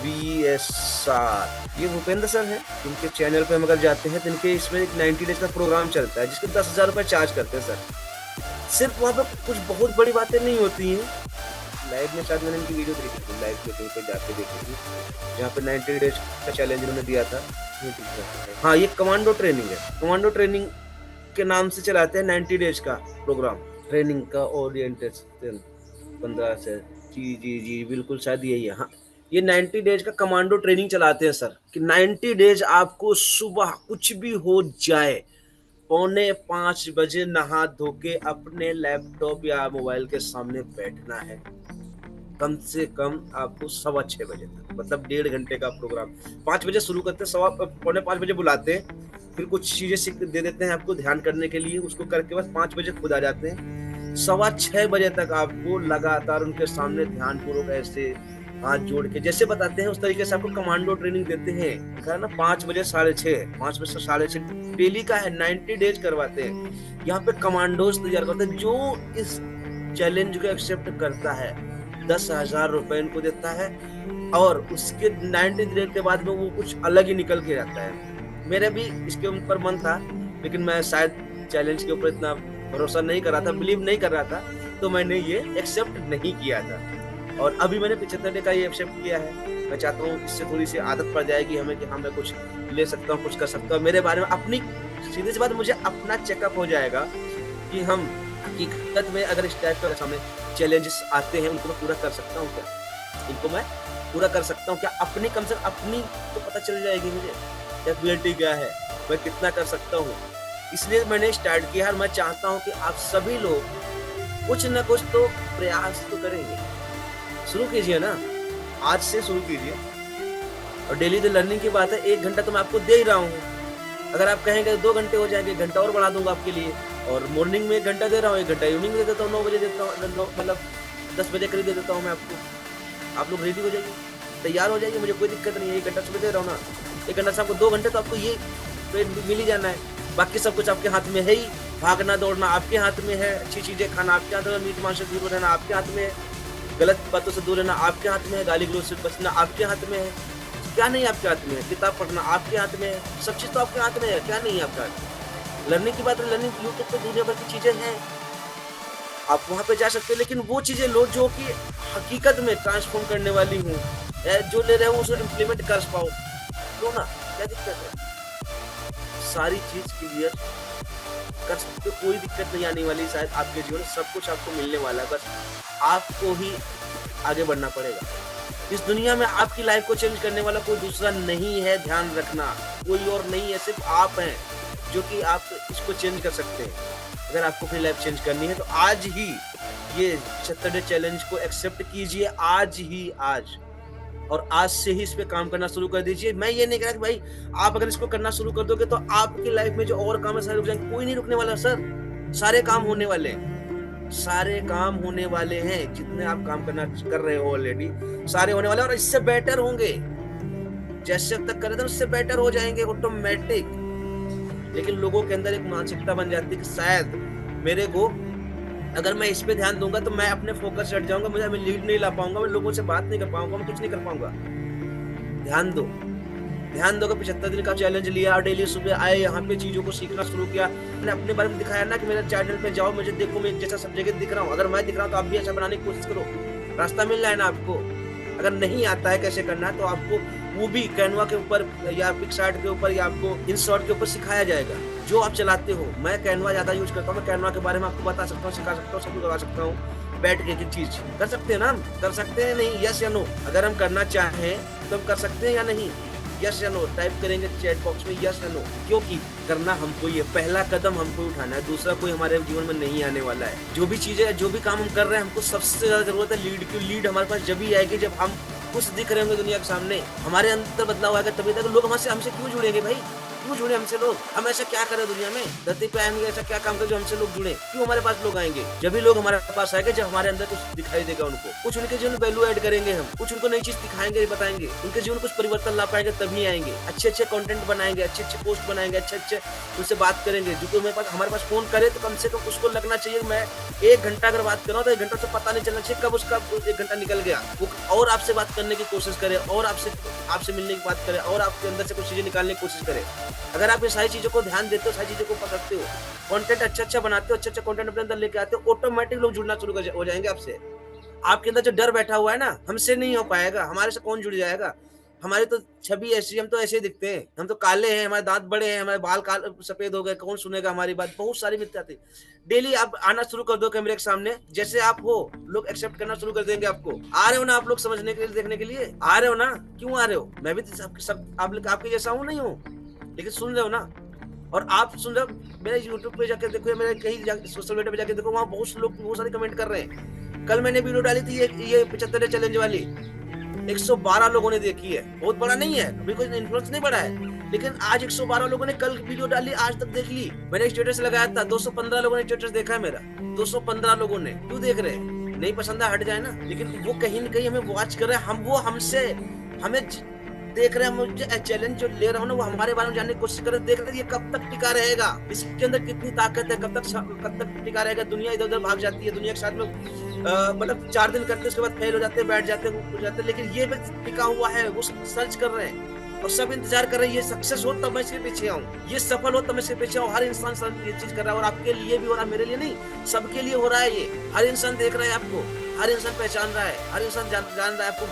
BSR, ये भूपेंद्र सर है। इनके चैनल पे हम अगर जाते हैं तो इनके इसमें एक 90 डेज का प्रोग्राम चलता है जिसके 10,000 रुपये चार्ज करते हैं सर। सिर्फ वहाँ पे कुछ बहुत बड़ी बातें नहीं होती हैं। लाइव में शायद मैंने इनकी वीडियो देखी थी, लाइव मीटिंग पे जाके देखी थी, जहाँ पे 90 डेज का चैलेंज उन्होंने दिया था। हाँ, ये कमांडो ट्रेनिंग है। कमांडो ट्रेनिंग के नाम से चलाते हैं 90 डेज का प्रोग्राम, ट्रेनिंग का ओरिएंटेशन 15 से। जी बिल्कुल, शायद यही है। हाँ, ये 90 डेज का कमांडो ट्रेनिंग चलाते हैं सर, कि 90 डेज आपको सुबह कुछ भी हो जाए 4:45 बजे नहा धो के अपने लैपटॉप या मोबाइल के सामने बैठना है। कम से कम आपको 6:15 बजे तक, मतलब 1.5 घंटे का प्रोग्राम। 5 बजे शुरू करते हैं, 4:45 बजे बुलाते हैं, फिर कुछ चीजें सीख दे देते हैं आपको ध्यान करने के लिए, उसको करके बस 5 बजे खुद आ जाते हैं। 6:15 बजे तक आपको लगातार उनके सामने ध्यान पूर्वक ऐसे हाथ जोड़ के जैसे बताते हैं उस तरीके से आपको कमांडो ट्रेनिंग देते हैं ना। 5 बजे 6:30, 5 बजे से 6:30 डेली का है, 90 डेज करवाते हैं। यहाँ पे कमांडोज तैयार करते हैं। जो इस चैलेंज को एक्सेप्ट करता है 10,000 रुपए इनको देता है और उसके 90 डे के बाद में वो कुछ अलग ही निकल के आता है। मेरा भी इसके ऊपर मन था, लेकिन मैं शायद चैलेंज के ऊपर इतना भरोसा नहीं कर रहा था, बिलीव नहीं कर रहा था, तो मैंने ये एक्सेप्ट नहीं किया था। और अभी मैंने 75 डे का ये एक्सेप्ट किया है। मैं चाहता हूँ इससे थोड़ी-सी आदत पड़ जाएगी हमें कि हाँ, मैं कुछ ले सकता हूँ, कुछ कर सकता हूँ। मेरे बारे में अपनी सीधी सी बात, मुझे अपना चेकअप हो जाएगा कि हम हकीकत में अगर इस टाइप का सामने चैलेंजेस आते हैं, उनको मैं पूरा कर सकता हूँ क्या? इनको मैं पूरा कर सकता हूँ क्या? अपनी कम से कम अपनी तो पता चल जाएगी मुझे, कैपेबिलिटी क्या है, मैं कितना कर सकता हूँ। इसलिए मैंने स्टार्ट किया और मैं चाहता हूँ कि आप सभी लोग कुछ न कुछ तो प्रयास तो करेंगे। शुरू कीजिए ना, आज से शुरू कीजिए। और डेली द लर्निंग की बात है, 1 घंटा तो मैं आपको दे ही रहा हूँ। अगर आप कहेंगे 2 घंटे हो जाएंगे, 1 घंटा और बढ़ा दूंगा आपके लिए। और मॉर्निंग में 1 घंटा दे रहा हूँ, 1 घंटा इवनिंग में दे देता हूँ, 9 बजे देता हूँ, मतलब 10 बजे करीब दे देता हूँ मैं आपको। आप लोग रेडी हो जाइए, तैयार हो जाइए, मुझे कोई दिक्कत नहीं है। 1 घंटा सुबह दे रहा हूँ ना, 1 घंटा से आपको 2 घंटे तो आपको ये मिल ही जाना है। बाकी सब कुछ आपके हाथ में है ही। भागना दौड़ना आपके हाथ में है, अच्छी चीजें खाना आपके हाथ में, मीट मांस से दूर रहना आपके हाथ में है, गलत बातों से दूर रहना आपके हाथ में है, गाली गलौज से बचना आपके हाथ में है। क्या नहीं आपके हाथ में है? किताब पढ़ना आपके हाथ में है। सब चीज तो आपके हाथ में है, क्या नहीं है आपके हाथ में? लर्निंग की बात है, लर्निंग यूट्यूब पे दुनिया भर की चीजें हैं, आप वहाँ पे जा सकते हैं। लेकिन वो चीजें लो जो कि हकीकत में ट्रांसफॉर्म करने वाली हूँ, जो ले रहे हो उसे इम्प्लीमेंट कर पाओ, लो ना, क्या दिक्कत है? सारी चीज क्लियर कर सकते हो, कोई दिक्कत नहीं आने वाली। शायद आपके जीवन में सब कुछ आपको मिलने वाला है, बस आपको ही आगे बढ़ना पड़ेगा। इस दुनिया में आपकी लाइफ को चेंज करने वाला कोई दूसरा नहीं है, ध्यान रखना। कोई और नहीं है, सिर्फ आप हैं जो कि आप इसको चेंज कर सकते हैं। अगर आपको अपनी लाइफ चेंज करनी है तो आज ही ये 76 डे चैलेंज को एक्सेप्ट कीजिए, आज ही आज। और आज से ही इस पे काम करना शुरू कर दीजिए। मैं ये नहीं कह रहा कि भाई आप अगर इसको करना शुरू कर दोगे तो आपकी लाइफ में जो और काम है सारे रुक जाएंगे। कोई नहीं रुकने वाला सर, सारे काम होने वाले हैं, सारे काम होने वाले हैं। जितने आप काम करना कर रहे हो ऑलरेडी, सारे होने वाले हैं और इससे बेटर होंगे। जैसे अब तक कर रहे थे उससे बेटर हो जाएंगे ऑटोमेटिक। लेकिन लोगों के अंदर एक मानसिकता बन जाती है कि शायद मेरे को, अगर मैं इस पे ध्यान दूंगा तो मैं अपने फोकस से हट जाऊंगा, मुझे मैं लीड नहीं ला पाऊंगा, मैं लोगों से बात नहीं कर पाऊंगा, मैं कुछ नहीं कर पाऊंगा। ध्यान दो, ध्यान दो। 75 दिन का चैलेंज लिया और डेली सुबह आए, यहाँ पे चीजों को सीखना शुरू किया। मैंने अपने बारे में दिखाया ना कि मेरे चैनल पे जाओ, मुझे देखो, मैं एक जैसा सब जगह दिख रहा हूँ। अगर मैं दिख रहा हूँ तो आप भी ऐसा बनाने की कोशिश करो, रास्ता मिल रहा है ना आपको। अगर नहीं आता है कैसे करना है तो आपको वो भी कैनवा के ऊपर या पिक्सार्ट के ऊपर या आपको InShot के ऊपर सिखाया जाएगा, जो आप चलाते हो। मैं कैनवा ज्यादा यूज करता हूँ, मैं कैनवा के बारे में आपको बता सकता हूँ, सिखा सकता हूँ, सब कुछ लगा सकता हूँ। बैठ के एक चीज कर सकते हैं ना, हम कर सकते हैं नहीं? यस या नो? अगर हम करना चाहें तो हम कर सकते हैं या नहीं? यस या नो टाइप करेंगे चैट बॉक्स में, यस या नो। क्योंकि करना हमको, ये पहला कदम हमको उठाना है, दूसरा कोई हमारे जीवन में नहीं आने वाला है। जो भी चीजें, जो भी काम हम कर रहे हैं, हमको सबसे ज्यादा जरूरत है लीड की। लीड हमारे पास जब ही आएगी जब हम कुछ दिख रहे होंगे दुनिया के सामने, हमारे अंदर बदलाव आएगा, तभी तक लोग हमसे क्यों जुड़ेंगे भाई? क्यों जुड़े हमसे लोग? हम ऐसा क्या करें दुनिया में? धरती पे आएंगे, ऐसा क्या काम करें जो हमसे लोग जुड़े? क्यों हमारे पास लोग आएंगे? जब भी लोग हमारे पास आएंगे जब हमारे अंदर कुछ दिखाई देगा उनको, कुछ उनके जीवन में वैल्यू ऐड करेंगे, हम कुछ उनको नई चीज दिखाएंगे, बताएंगे, उनके जीवन में कुछ परिवर्तन ला पाएंगे, तभी आएंगे। अच्छे अच्छे कंटेंट बनाएंगे, अच्छे अच्छे पोस्ट बनाएंगे, अच्छे अच्छे उनसे बात करेंगे। जो कोई हमारे पास फोन करे तो कम से कम उसको लगना चाहिए मैं 1 घंटा अगर बात कर रहा हूँ तो 1 घंटा से पता नहीं चलना चाहिए कब उसका 1 घंटा निकल गया। वो और आपसे बात करने की कोशिश करे, और आपसे मिलने की बात करे, और आपके अंदर से कुछ चीजें निकालने की कोशिश करे। अगर आप ये सारी चीजों को ध्यान देते हो, सारी चीजों को पकड़ते हो, कंटेंट अच्छा बनाते हो, अच्छा कंटेंट अपने अंदर लेके आते हो, ऑटोमेटिक लोग जुड़ना शुरू हो जाएंगे आपसे। आपके अंदर जो डर बैठा हुआ है ना, हमसे नहीं हो पाएगा, हमारे से कौन जुड़ जाएगा? हमारी तो छवि ऐसी, हम तो ऐसे दिखते हैं, हम तो काले हैं, हमारे दांत बड़े हैं, हमारे बाल काले सफेद हो गए, कौन सुनेगा हमारी बात? बहुत सारी मिथ्या थी। डेली आप आना शुरू कर दो कैमरे के सामने, जैसे आप हो, लोग एक्सेप्ट करना शुरू कर देंगे आपको। आ रहे हो ना आप लोग समझने के लिए, देखने के लिए आ रहे हो ना? क्यों आ रहे हो? मैं भी सब आपके जैसा हूँ, नहीं हूँ, लेकिन सुन रहे हो ना। और आप सुन रहे हो, मेरे यूट्यूब पे जाकर देखो, मेरे कहीं सोशल मीडिया पे जाकर देखो, वहाँ बहुत से लोग बहुत सारे कमेंट कर रहे हैं। कल मैंने वीडियो डाली थी ये 75 चैलेंज वाली, 112 लोगों ने देखी है। बहुत बड़ा नहीं है, अभी कोई इन्फ्लुएंस नहीं बढ़ा है, लेकिन आज 112 लोगों ने कल वीडियो डाली, आज तक देख ली। मैंने स्टेटस लगाया था, 215 लोगों ने स्टेटस देखा है मेरा, 215 लोगों ने। क्यों देख रहे हैं? नहीं पसंद है, हट जाए ना। लेकिन वो कहीं न कहीं हमें वॉच कर रहे हैं, वो हमसे हमें देख रहे हैं। मुझे चैलेंज जो ले रहा हूँ ना, वो हमारे बारे में जानने की कोशिश कर रहे हैं, देख रहे हैं ये कब तक टिका रहेगा, इसके अंदर कितनी ताकत है, कब तक टिका रहेगा। दुनिया इधर उधर भाग जाती है, दुनिया के साथ में मतलब 4 दिन करते हैं, उसके बाद फेल हो जाते हैं, बैठ जाते हैं, हो जाते हैं, लेकिन ये व्यक्ति टिका हुआ है, वो सर्च कर रहे हैं और सब इंतजार कर रहे हैं, ये सक्सेस हो तब मैं इसके पीछे आऊँ, ये सफल हो तब मैं इसके पीछे आऊँ। हर इंसान ये चीज़ कर रहा है और आपके लिए भी हो रहा है, मेरे लिए नहीं, सबके लिए हो रहा है ये। हर इंसान देख रहा है आपको, हर इंसान पहचान रहा है, हर इंसान जान रहा है आपको,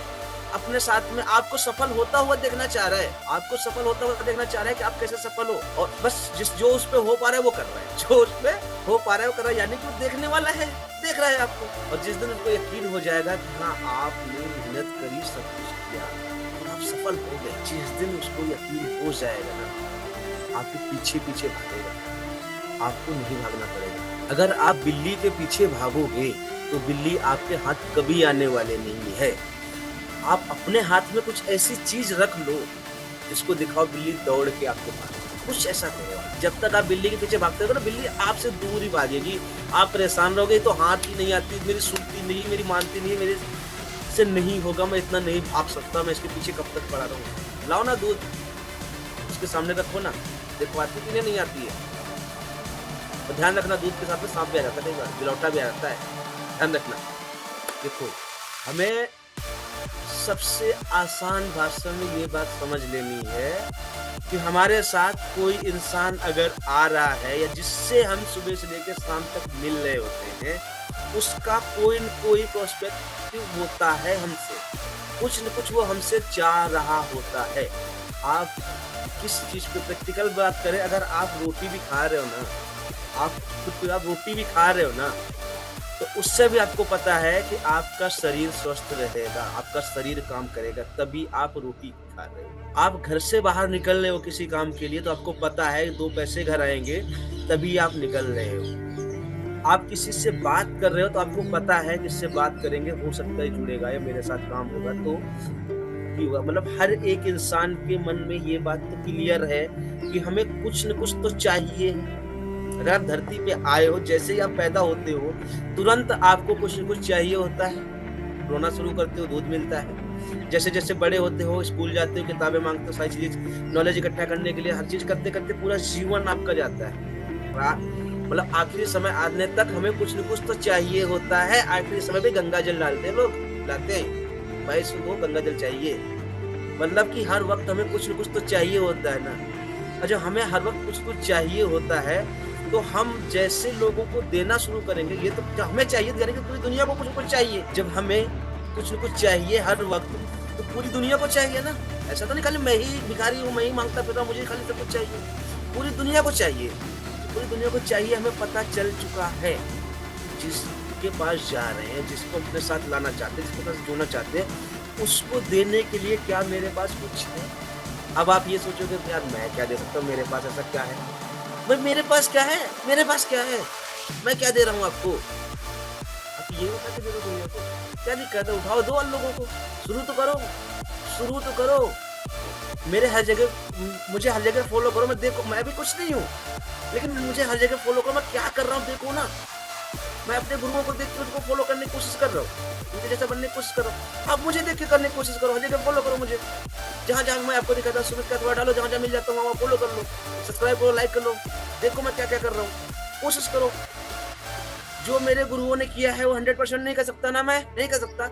अपने साथ में आपको सफल होता हुआ देखना चाह रहा है, आपको सफल होता हुआ देखना चाह रहा है कि आप कैसे सफल हो, और बस जो उस पे हो पा रहा है वो कर रहा है, जो उस पे हो पा रहा है वो कर रहा है, यानी कि वो देखने वाला है, देख रहा है आपको। और जिस दिन उनको यकीन हो जाएगा कि हाँ आपने मेहनत करी, सब कुछ किया और आप सफल हो गए, जिस दिन उसको यकीन हो जाएगा ना, आपके पीछे पीछे भागेगा, आपको नहीं भागना पड़ेगा। अगर आप बिल्ली के पीछे भागोगे तो बिल्ली आपके हाथ कभी आने वाले नहीं है। आप अपने हाथ में कुछ ऐसी चीज रख लो जिसको दिखाओ, बिल्ली दौड़ के आपके पास, कुछ ऐसा करो। जब तक आप बिल्ली के पीछे भागते हो ना, बिल्ली आपसे दूर ही भागेगी, आप परेशान रहोगे, तो हाथ ही नहीं आती, मेरी सुनती नहीं, मेरी मानती नहीं, मेरे से नहीं होगा, मैं इतना नहीं भाग सकता, मैं इसके पीछे कब तक पड़ा रहूँ। लाओ ना दूध, उसके सामने रखो ना, देखो आती कि नहीं आती है। और ध्यान रखना, दूध के साथ में सांप भी आ जाता है, कई बार बिलौटा भी आ जाता है, ध्यान रखना। देखो, हमें सबसे आसान भाषा में ये बात समझ लेनी है कि हमारे साथ कोई इंसान अगर आ रहा है या जिससे हम सुबह से लेकर शाम तक मिल रहे होते हैं, उसका कोई न कोई प्रोस्पेक्टिव होता है हमसे, कुछ न कुछ वो हमसे चाह रहा होता है। आप किस चीज़ पे प्रैक्टिकल बात करें, अगर आप रोटी भी खा रहे हो ना, आप खुद आप रोटी भी खा रहे हो ना, तो उससे भी आपको पता है कि आपका शरीर स्वस्थ रहेगा, आपका शरीर काम करेगा, तभी आप रोटी खा रहे हो। आप घर से बाहर निकल रहे हो किसी काम के लिए, तो आपको पता है 2 पैसे घर आएंगे, तभी आप निकल रहे हो। आप किसी से बात कर रहे हो तो आपको पता है किससे बात करेंगे, हो सकता है जुड़ेगा या मेरे साथ काम होगा, तो मतलब हर एक इंसान के मन में ये बात तो क्लियर है कि हमें कुछ न कुछ तो चाहिए। अगर आप धरती पे आए हो, जैसे ही आप पैदा होते हो, तुरंत आपको कुछ न कुछ चाहिए होता है। रोना शुरू करते हो, दूध मिलता है। जैसे-जैसे बड़े होते हो, स्कूल जाते हो, किताबें माँगते हो, सारी चीज़ें नॉलेज इकट्ठा करने के लिए, हर चीज़ करते-करते पूरा जीवन आपका जाता है। मतलब आखिरी समय आने तक हमें कुछ न कुछ तो चाहिए होता है। आखिरी समय पे गंगा जल डालते हैं लोग, लाते हैं। भाई सुनो, गंगा जल चाहिए। मतलब कि हर वक़्त हमें कुछ न कुछ तो चाहिए होता है ना। और जब हमें हर वक़्त कुछ-कुछ चाहिए होता है, तो हम जैसे लोगों को देना शुरू करेंगे, ये तो हमें चाहिए, यानी कि पूरी दुनिया को कुछ न कुछ चाहिए। जब हमें कुछ न कुछ चाहिए हर वक़्त, तो पूरी दुनिया को चाहिए ना। ऐसा तो नहीं खाली मैं ही भिखारी हूँ, मैं ही माँगता फिर रहा हूँ, मुझे खाली सब कुछ चाहिए। पूरी दुनिया को चाहिए, पूरी दुनिया को चाहिए, हमें पता चल चुका है। जिसके पास जा रहे हैं, जिसको अपने साथ लाना चाहते हैं, जिसके पास जोड़ना चाहते हैं, उसको देने के लिए क्या मेरे पास कुछ है? अब आप ये सोचोगे कि यार मैं क्या दे सकता हूँ, मेरे पास ऐसा क्या है? भाई मेरे पास क्या है? मेरे पास क्या है? मैं क्या दे रहा हूँ आपको? आप ये बता के दे दो दुनिया को। क्या दिक्कत है? उठाओ, दो लोगों को। शुरू तो करो, शुरू तो करो। मुझे हर जगह फॉलो करो, मैं देखो, मैं भी कुछ नहीं हूँ, लेकिन मुझे हर जगह फॉलो करो, मैं क्या कर रहा हूँ देखो ना। मैं अपने गुरुओं को देख के उनको फॉलो करने की कोशिश कर रहा हूँ, उनके जैसा बनने की कोशिश कर रहा हूँ। आप मुझे देख के करने की कोशिश करो, हर जगह फॉलो करो मुझे। जहाँ-जहाँ मैं आपको दिखाता हूँ, सुमित का अथवा डालो, जहाँ-जहाँ मिल जाता हूँ वहाँ फॉलो कर लो, सब्सक्राइब करो, लाइक कर लो। देखो मैं क्या-क्या कर रहा हूँ, कोशिश करो। जो मेरे गुरुओं ने किया है वो 100% नहीं कर सकता ना, मैं नहीं कर सकता।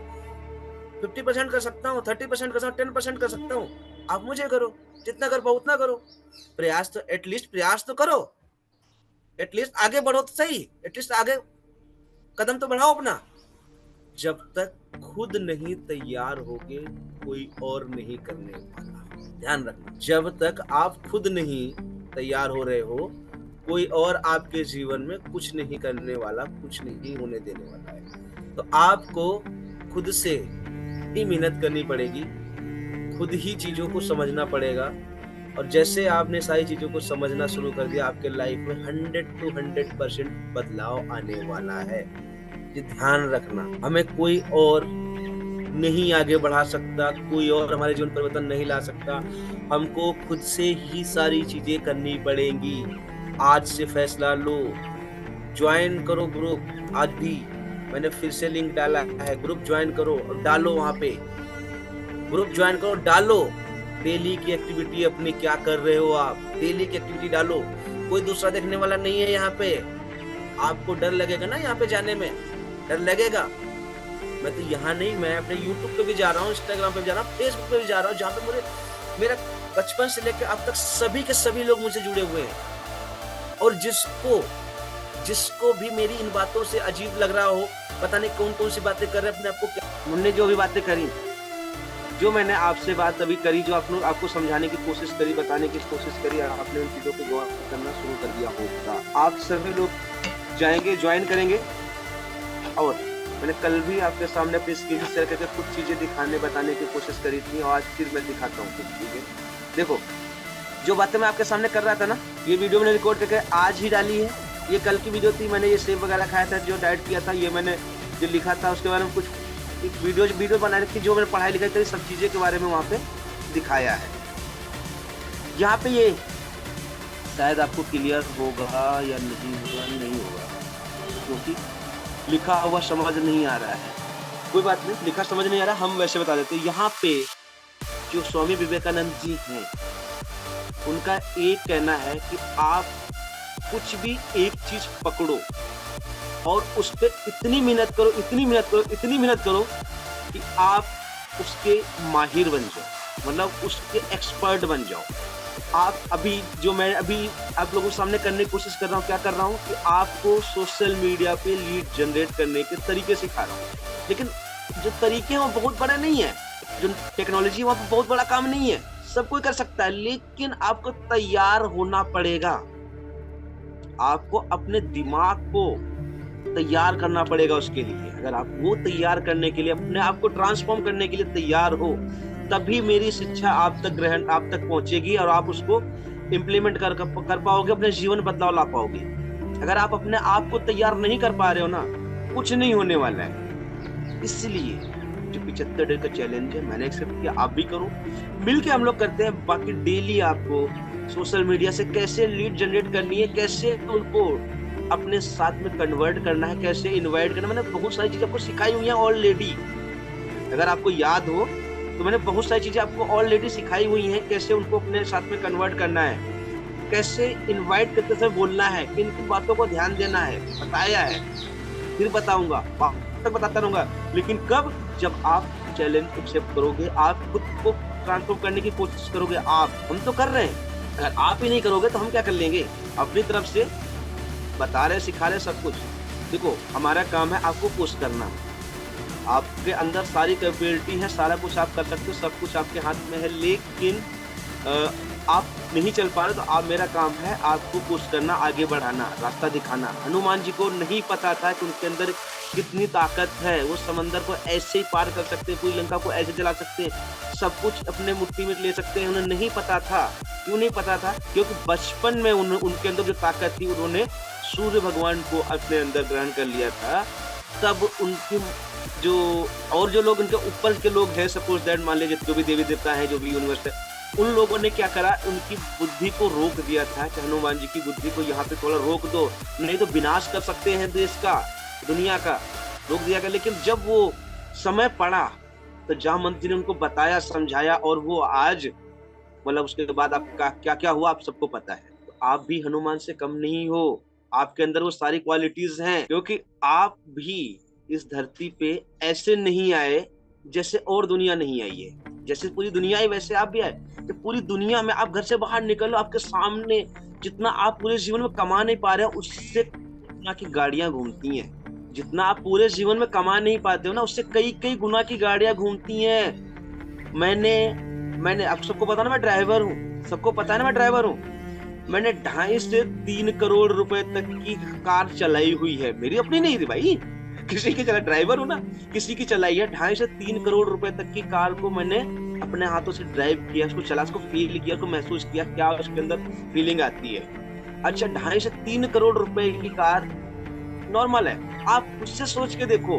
50% कर सकता हूँ, 30% कर सकता हूँ, 10% कर सकता हूँ। आप मुझे करो, जितना कर पाओ उतना करो। प्रयास तो एटलीस्ट प्रयास तो करो। एटलीस्ट आगे बढ़ो तो सही, एटलीस्ट आगे कदम तो बढ़ाओ अपना। जब तक खुद नहीं तैयार होगे, कोई और नहीं करने वाला। ध्यान रखना, जब तक आप खुद नहीं तैयार हो रहे हो, कोई और आपके जीवन में कुछ नहीं करने वाला, कुछ नहीं होने देने वाला है। तो आपको खुद से ही मेहनत करनी पड़ेगी, खुद ही चीज़ों को समझना पड़ेगा, और जैसे आपने सारी चीज़ों को समझना शुरू कर दिया, आपके लाइफ में 100 to 100% बदलाव आने वाला है। ये ध्यान रखना, हमें कोई और नहीं आगे बढ़ा सकता, कोई और हमारे जीवन परिवर्तन नहीं ला सकता। हमको खुद से ही सारी चीज़ें करनी पड़ेंगी। आज से फैसला लो, जॉइन करो ग्रुप। आज भी मैंने फिर से लिंक डाला है, ग्रुप जॉइन करो और डालो वहाँ पे। ग्रुप जॉइन करो, डालो डेली की एक्टिविटी अपनी, क्या कर रहे हो आप, डेली की एक्टिविटी डालो। कोई दूसरा देखने वाला नहीं है यहाँ पे। आपको डर लगेगा ना यहाँ पे जाने में, डर लगेगा, मैं तो यहाँ नहीं, मैं अपने यूट्यूब पे भी जा रहा हूँ, इंस्टाग्राम पे भी जा रहा हूँ, फेसबुक पे भी जा रहा हूँ, जहाँ पे मेरा बचपन से लेकर अब तक सभी के सभी लोग मुझसे जुड़े हुए हैं। और जिसको भी मेरी इन बातों से अजीब लग रहा हो, पता नहीं कौन-कौन सी बातें कर रहे हैं अपने आप को क्या, हमने जो भी बातें करी, जो मैंने आपसे बात अभी करी, जो आपको समझाने की कोशिश करी, बताने की कोशिश करी, आपने उन चीज़ों को गौर करना शुरू कर दिया होता। आप सभी लोग जाएँगे, जॉइन करेंगे। और मैंने कल भी आपके सामने अपनी स्क्रीन शेयर करके कुछ चीज़ें दिखाने, बताने की कोशिश करी थी और आज फिर मैं दिखाता हूँ कुछ चीज़ें। देखो, जो बातें मैं आपके सामने कर रहा था ना, ये वीडियो मैंने रिकॉर्ड करके आज ही डाली है। ये कल की वीडियो थी, मैंने ये सेब वगैरह खाया था, जो डाइट किया था, ये मैंने जो लिखा था उसके बारे में कुछ एक वीडियो बना रखी, जो मैंने पढ़ाई लिखाई करी, सब चीज़ें के बारे में वहाँ पे दिखाया है। यहाँ पे ये शायद आपको क्लियर होगा या नहीं होगा, क्योंकि लिखा हुआ समझ नहीं आ रहा है। कोई बात नहीं, लिखा समझ नहीं आ रहा, हम वैसे बता देते हैं। यहाँ पे जो स्वामी विवेकानंद जी हैं, उनका एक कहना है कि आप कुछ भी एक चीज पकड़ो और उस पे इतनी मेहनत करो कि आप उसके माहिर बन जाओ, मतलब उसके एक्सपर्ट बन जाओ। आप अभी जो मैं अभी आप लोगों के सामने करने की कोशिश कर रहा हूँ, क्या कर रहा हूँ कि आपको सोशल मीडिया पे लीड जनरेट करने के तरीके सिखा रहा हूँ। लेकिन जो तरीके हैं वो बहुत बड़े नहीं है, जो टेक्नोलॉजी वहाँ पे बहुत बड़ा काम नहीं है, सब कोई कर सकता है, लेकिन आपको तैयार होना पड़ेगा। आपको अपने दिमाग को तैयार करना पड़ेगा उसके लिए। अगर आप वो तैयार करने के लिए, अपने आप को ट्रांसफॉर्म करने के लिए तैयार हो, तभी मेरी शिक्षा आप तक पहुंचेगी और आप उसको इम्प्लीमेंट कर पाओगे, अपने जीवन बदलाव ला पाओगे। अगर आप अपने आप को तैयार नहीं कर पा रहे हो ना, कुछ नहीं होने वाला है। इसलिए जो 75 डे का चैलेंज है, मैंने एक्सेप्ट किया, आप भी करो, मिलके हम लोग करते हैं। बाकी डेली आपको सोशल मीडिया से कैसे लीड जनरेट करनी है, कैसे उनको अपने साथ में कन्वर्ट करना है, कैसे इनवाइट करना, मैंने बहुत सारी चीजें आपको सिखाई हुई हैं ऑलरेडी। अगर आपको याद हो तो मैंने बहुत सारी चीजें आपको ऑलरेडी सिखाई हुई हैं, कैसे उनको अपने साथ में कन्वर्ट करना है, कैसे इनवाइट करते समय बोलना है, किन किन बातों को ध्यान देना है, बताया है, फिर बताऊंगा, तक बताता रहूंगा। लेकिन कब? जब आप चैलेंज एक्सेप्ट करोगे, आप खुद को ट्रांसफॉर्म करने की कोशिश करोगे। हम तो कर रहे हैं, अगर आप ही नहीं करोगे तो हम क्या कर लेंगे? अपनी तरफ से बता रहे, सिखा रहे सब कुछ। देखो, हमारा काम है आपको पुश करना। आपके अंदर सारी कैपेबिलिटी है, सारा कुछ आप कर सकते हो, सब कुछ आपके हाथ में है, लेकिन आप नहीं चल पा रहे तो मेरा काम है आपको पुश करना, आगे बढ़ाना, रास्ता दिखाना। हनुमान जी को नहीं पता था कि उनके अंदर कितनी ताकत है, वो समंदर को ऐसे ही पार कर सकते हैं, पूरी लंका को ऐसे जला सकते हैं, सब कुछ अपने मुट्ठी में ले सकते हैं। उन्हें नहीं पता था। क्यों नहीं पता था? क्योंकि बचपन में उनके अंदर जो ताकत थी, उन्होंने सूर्य भगवान को अपने अंदर ग्रहण कर लिया था। तब उनकी जो लोग उनके ऊपर के लोग हैं, सपोज दैट मान लीजिए जो भी देवी देवता है, जो भी यूनिवर्स है, उन लोगों ने क्या करा, उनकी बुद्धि को रोक दिया था कि हनुमान जी की बुद्धि को यहाँ पे थोड़ा रोक दो, नहीं तो विनाश कर सकते हैं देश का, दुनिया का, रोक दिया गया। लेकिन जब वो समय पड़ा तो जामवंत जी ने उनको बताया, समझाया, और वो आज मतलब उसके बाद आपका क्या क्या हुआ आप सबको पता है। तो आप भी हनुमान से कम नहीं हो, आपके अंदर वो सारी क्वालिटीज हैं, क्योंकि आप भी इस धरती पे ऐसे नहीं आए जैसे और दुनिया नहीं आई है। जैसे पूरी दुनिया आई वैसे आप भी आए। तो पूरी दुनिया में आप घर से बाहर निकलो, आपके सामने जितना आप पूरे जीवन में कमा नहीं पा रहे हो, उससे गुना की गाड़ियां घूमती हैं। जितना आप पूरे जीवन में कमा नहीं पाते हो ना, उससे कई कई गुना की गाड़ियां घूमती हैं। मैंने आप सबको पता ना मैं ड्राइवर हूँ, सबको पता है ना मैं ड्राइवर हूँ। मैंने 2.5 से 3 करोड़ रुपए तक की कार चलाई हुई है, मेरी अपनी नहीं थी भाई, किसी की चला, ड्राइवर हूँ ना, किसी की चलाई है। 2.5 से 3 करोड़ रुपए तक की कार को मैंने अपने हाथों से ड्राइव किया, उसको चला, उसको फील किया, उसको महसूस किया, क्या उसके अंदर फीलिंग आती है। अच्छा, 2.5 से 3 करोड़ रुपए की कार नॉर्मल है। आप खुद से सोच के देखो,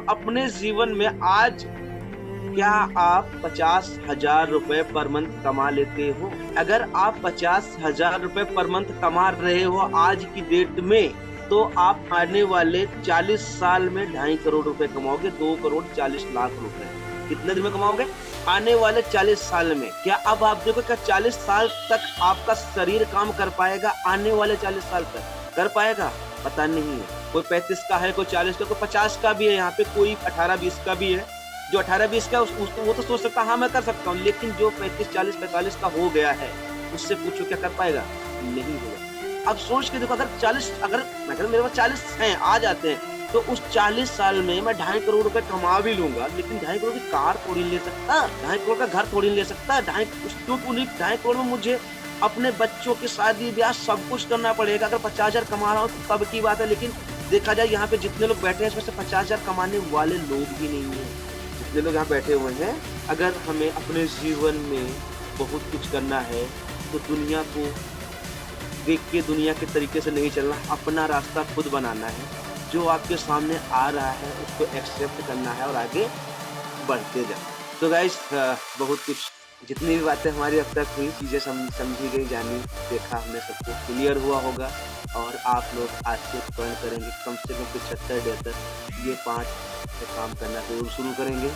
अपने जीवन में आज क्या आप 50,000 रुपए पर मंथ कमा लेते हो? अगर आप 50,000 रुपए पर मंथ कमा रहे हो आज की डेट में, तो आप आने वाले 40 साल में 2.5 करोड़ रुपए कमाओगे, 2 करोड़ 40 लाख रुपए। कितने दिन में कमाओगे? आने वाले 40 साल में। क्या अब आप देखो, क्या 40 साल तक आपका शरीर काम कर पाएगा? आने वाले 40 साल तक कर पाएगा? पता नहीं है। कोई 35 का है, कोई 40 का, कोई 50 का भी है यहाँ पे, कोई 18-20 का भी है। जो 18-20 का है उसको वो तो सोच सकता है हाँ, मैं कर सकता हूँ, लेकिन जो 35, 40, 45 का हो गया है, उससे पूछो क्या कर पाएगा? नहीं होगा। अब सोच के देखो, अगर मैं कह रहा हूँ मेरे पास 40 हैं, आ जाते हैं, तो उस 40 साल में मैं 2.5 करोड़ रुपए कमा भी लूँगा, लेकिन 2.5 करोड़ की कार थोड़ी नहीं ले सकता, 2.5 करोड़ का घर थोड़ी नहीं ले सकता, 2.5 करोड़ में मुझे अपने बच्चों की शादी-ब्याह सब कुछ करना पड़ेगा। अगर 50,000 कमा रहा हूँ तो तब की बात है, लेकिन देखा जाए यहाँ पे जितने लोग बैठे हैं, इसमें से 50,000 कमाने वाले लोग भी नहीं हैं। जितने लोग यहाँ बैठे हुए हैं, अगर हमें अपने जीवन में बहुत कुछ करना है, तो दुनिया को देख के दुनिया के तरीके से नहीं चलना, अपना रास्ता खुद बनाना है। जो आपके सामने आ रहा है उसको एक्सेप्ट करना है और आगे बढ़ते जाना। तो गाइस बहुत कुछ जितनी भी बातें हमारी अब तक हुई, चीज़ें समझी गई, जानी, देखा, हमने सबको क्लियर हुआ होगा और आप लोग आज से पढ़ करेंगे कम से कम 75 डे तक ये 5 काम करना ज़रूर शुरू करेंगे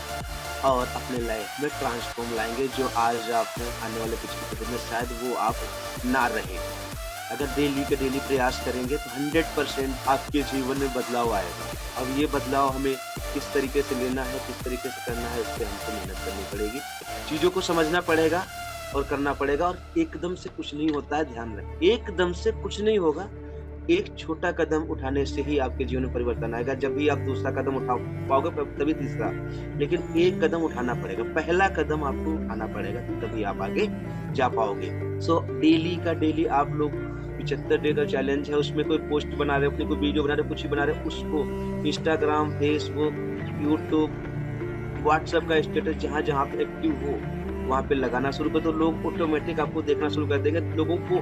और अपने लाइफ में ट्रांसफॉर्म लाएँगे। जो आज आप हैं, आने वाले कुछ पीरियड में शायद वो आप ना रहें। अगर डेली के डेली प्रयास करेंगे तो 100% आपके जीवन में बदलाव आएगा। अब ये बदलाव हमें किस तरीके से लेना है, किस तरीके से करना है, इस पे हमको मेहनत करनी पड़ेगी। चीज़ों को समझना पड़ेगा और करना पड़ेगा और एकदम से कुछ नहीं होता है, ध्यान रखें। एकदम से कुछ नहीं होगा, एक छोटा कदम उठाने से ही आपके जीवन में परिवर्तन आएगा। जब भी आप दूसरा कदम उठा पाओगे तभी तीसरा, लेकिन एक कदम उठाना पड़ेगा, पहला कदम आपको उठाना पड़ेगा, तभी आप आगे जा पाओगे। सो डेली का डेली आप लोग 75 डे का चैलेंज है, उसमें कोई पोस्ट बना रहे हो, अपनी कोई वीडियो बना रहे हो, कुछ ही बना रहे हो, उसको इंस्टाग्राम, फेसबुक, यूट्यूब, व्हाट्सएप का स्टेटस जहाँ पे एक्टिव हो वहाँ पे लगाना शुरू कर दो। लोग ऑटोमेटिक आपको देखना शुरू कर देंगे। लोगों को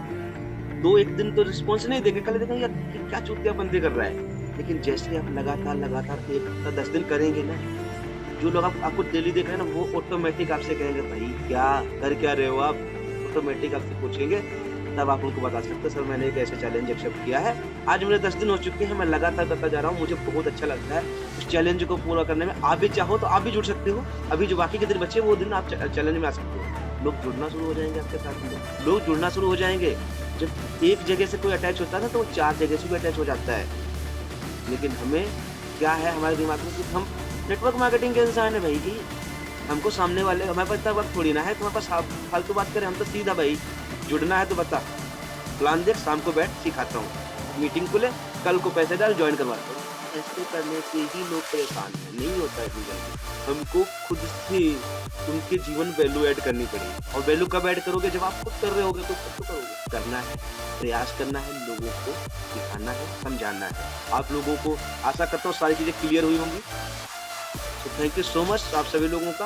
2-1 दिन तो रिस्पॉन्स नहीं देंगे, कल देखेंगे यार क्या चूतियापंती कर रहा है, लेकिन जैसे आप लगातार 1 हफ्ता 10 दिन करेंगे ना, जो लोग आपको डेली देख रहे हैं ना, वो ऑटोमेटिक आपसे कहेंगे भाई क्या रहे हो आप, ऑटोमेटिक आपसे पूछेंगे। तब आप उनको बता सकते हो सर मैंने एक ऐसे चैलेंज एक्सेप्ट किया है, आज मेरे 10 दिन हो चुके हैं, मैं लगातार करता जा रहा हूँ, मुझे बहुत अच्छा लगता है उस चैलेंज को पूरा करने में। आप भी चाहो तो आप भी जुड़ सकते हो, अभी जो बाकी के दिन बचे वो दिन आप चैलेंज में आ सकते हो। लोग जुड़ना शुरू हो जाएंगे आपके साथ में, लोग जुड़ना शुरू हो जाएंगे। जब एक जगह से कोई अटैच होता है ना, तो 4 जगह से भी अटैच हो जाता है। लेकिन हमें क्या है हमारे दिमाग में कि हम नेटवर्क मार्केटिंग के इंसान है भाई, कि हमको सामने वाले हमारे पास इतना वक्त थोड़ी ना है तुम्हारे पास फालतू बात करें। हम तो सीधा भाई जुड़ना है तो बता, प्लान देख, शाम को बैठ, सिखाता हूँ, मीटिंग को ले, कल को पैसे डाल, ज्वाइन करवाता हूँ। ऐसे करने से ही लोग परेशान हैं, नहीं होता है जीवन में। हमको खुद से उनके जीवन वैल्यू ऐड करनी पड़ेगी, और वैल्यू कब ऐड करोगे, जब आप खुद कर रहे होगे तो खुद तो करोगे। करना है, प्रयास करना है, लोगों को सिखाना है, समझाना है। आप लोगों को आशा करता हूँ सारी चीज़ें क्लियर हुई होंगी। तो थैंक यू सो मच आप सभी लोगों का।